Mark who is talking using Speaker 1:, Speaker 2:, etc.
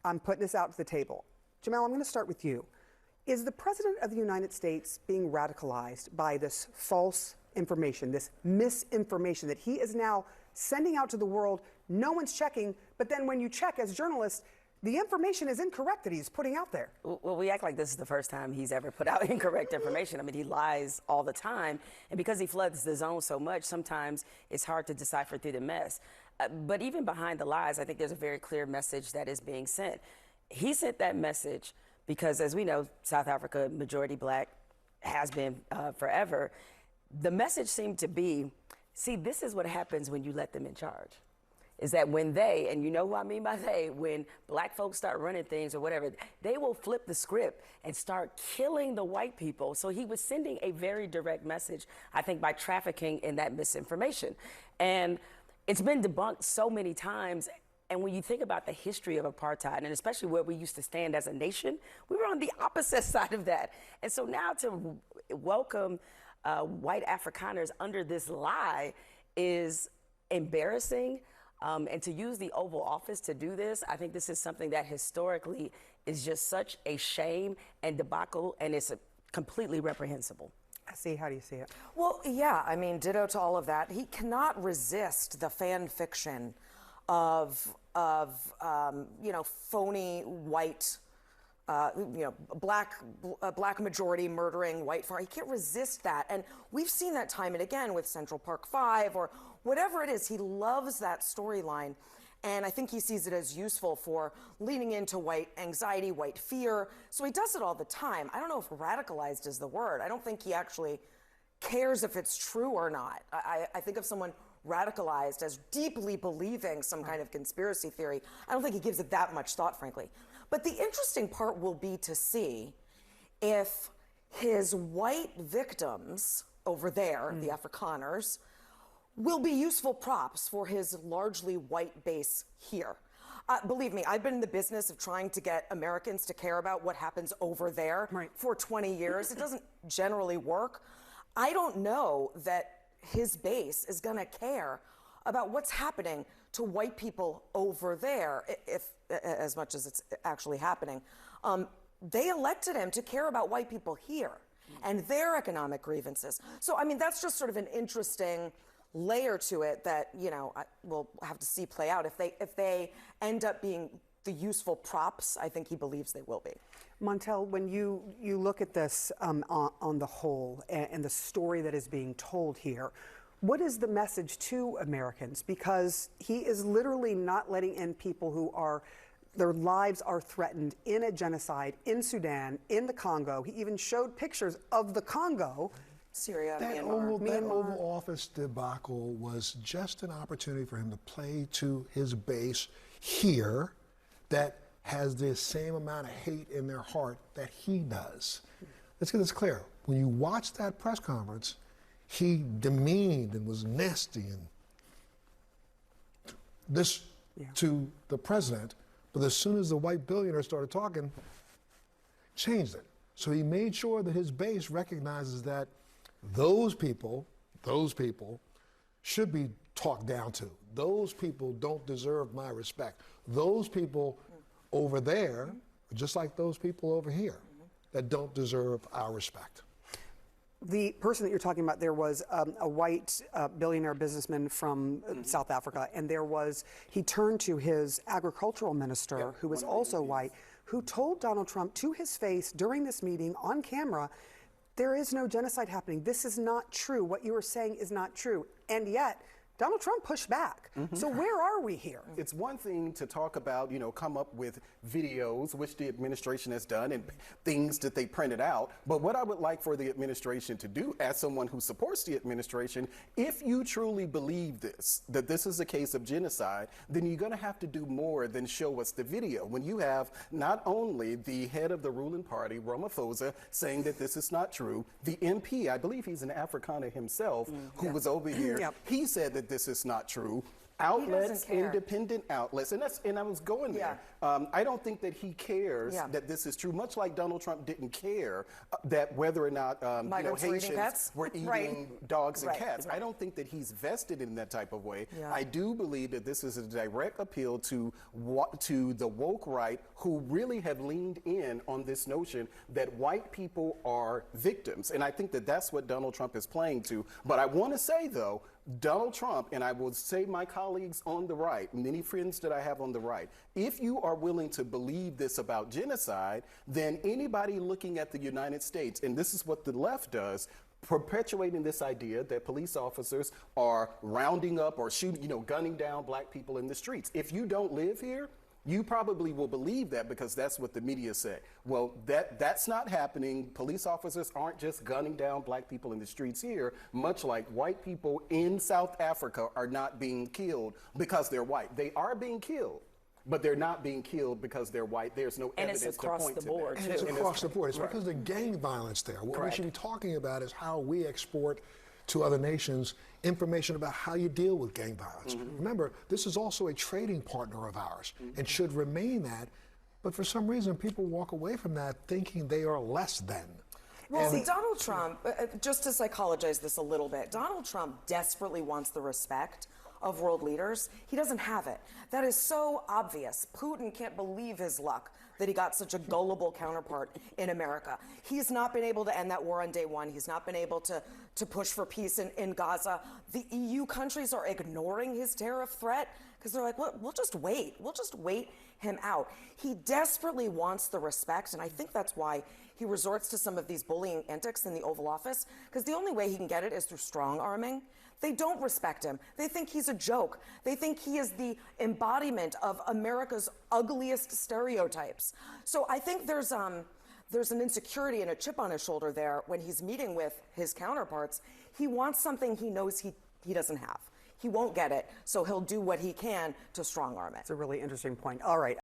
Speaker 1: I'm putting this out to the table. Jamel, I'm going to start with you. Is the President of the United States being radicalized by this false information, this misinformation that he is now sending out to the world? No one's checking, but then when you check as journalists, the information is incorrect that he's putting out there.
Speaker 2: Well, we act like this is the first time he's ever put out incorrect information. I mean, he lies all the time. And because he floods the zone so much, sometimes it's hard to decipher through the mess. But even behind the lies, I think there's a very clear message that is being sent. He sent that message because, as we know, South Africa, majority black, has been forever. The message seemed to be, see, this is what happens when you let them in charge. Is that when they, and you know who I mean by they, when black folks start running things or whatever, they will flip the script and start killing the white people. So he was sending a very direct message, I think, by trafficking in that misinformation. And it's been debunked so many times. And when you think about the history of apartheid, and especially where we used to stand as a nation, we were on the opposite side of that. And so now to welcome white Afrikaners under this lie is embarrassing. And to use the Oval Office to do this, I think this is something that historically is just such a shame and debacle, and it's completely reprehensible.
Speaker 1: See, how do you see it?
Speaker 3: Well, yeah, I mean, ditto to all of that. He cannot resist the fan fiction of phony white, black majority murdering white farm. He can't resist that. And we've seen that time and again with Central Park 5 or whatever it is. He loves that storyline. And I think he sees it as useful for leaning into white anxiety, white fear. So he does it all the time. I don't know if radicalized is the word. I don't think he actually cares if it's true or not. I think of someone radicalized as deeply believing some kind of conspiracy theory. I don't think he gives it that much thought, frankly. But the interesting part will be to see if his white victims over there, the Afrikaners, will be useful props for his largely white base here. Believe me, I've been in the business of trying to get Americans to care about what happens over there for 20 years. It doesn't generally work. I don't know that his base is going to care about what's happening to white people over there, if as much as it's actually happening. They elected him to care about white people here and their economic grievances. So, I mean, that's just sort of an interesting layer to it that, you know, we'll have to see play out. If they end up being the useful props, I think he believes they will be.
Speaker 1: Montel, when you look at this on the whole and the story that is being told here, what is the message to Americans? Because he is literally not letting in people who are, their lives are threatened in a genocide in Sudan, in the Congo. He even showed pictures of the Congo. Syria, Myanmar.
Speaker 4: That Oval Office debacle was just an opportunity for him to play to his base here that has the same amount of hate in their heart that he does. Let's get this clear. When you watch that press conference, he demeaned and was nasty and this to the president, but as soon as the white billionaire started talking, changed it. So he made sure that his base recognizes that those people should be talked down to. Those people don't deserve my respect. Those people over there, just like those people over here, that don't deserve our respect.
Speaker 1: The person that you're talking about there was a white billionaire businessman from South Africa, and he turned to his agricultural minister, who was also white, who told Donald Trump to his face during this meeting on camera, there is no genocide happening. This is not true. What you are saying is not true. And yet, Donald Trump pushed back. So where are we here?
Speaker 5: It's one thing to talk about, come up with videos, which the administration has done, and things that they printed out. But what I would like for the administration to do, as someone who supports the administration, if you truly believe that this is a case of genocide, then you're going to have to do more than show us the video. When you have not only the head of the ruling party, Ramaphosa, saying that this is not true, the MP, I believe he's an Afrikaner himself, who was over here, he said that this is not true. outlets,
Speaker 3: care.
Speaker 5: independent outlets, and I was going there. I don't think that he cares that this is true. Much like Donald Trump didn't care that whether or not Haitians were eating dogs and cats. I don't think that he's vested in that type of way. I do believe that this is a direct appeal to the woke right, who really have leaned in on this notion that white people are victims, and I think that that's what Donald Trump is playing to. But I want to say though, Donald Trump, and I will say my colleagues on the right, many friends that I have on the right, if you are willing to believe this about genocide, then anybody looking at the United States, and this is what the left does, perpetuating this idea that police officers are rounding up or shooting, gunning down black people in the streets. If you don't live here, you probably will believe that because that's what the media say. Well, that's not happening. Police officers aren't just gunning down black people in the streets here, much like white people in South Africa are not being killed because they're white. They are being killed, but they're not being killed because they're white. There's no evidence to point to that.
Speaker 4: And it's across the board. It's because of the gang violence there. What we should be talking about is how we export to other nations information about how you deal with gang violence. Remember, this is also a trading partner of ours and should remain that. But for some reason, people walk away from that thinking they are less than.
Speaker 3: Well, see, Donald Trump, just to psychologize this a little bit, Donald Trump desperately wants the respect of world leaders. He doesn't have it. That is so obvious. Putin can't believe his luck that he got such a gullible counterpart in America. He's not been able to end that war on day one. He's not been able to push for peace in Gaza. The EU countries are ignoring his tariff threat because they're like, we'll just wait. We'll just wait him out. He desperately wants the respect, and I think that's why he resorts to some of these bullying antics in the Oval Office, because the only way he can get it is through strong arming. They don't respect him. They think he's a joke. They think he is the embodiment of America's ugliest stereotypes. So I think there's an insecurity and a chip on his shoulder there when he's meeting with his counterparts. He wants something he knows he doesn't have. He won't get it, so he'll do what he can to strong arm it.
Speaker 1: It's a really interesting point. All right.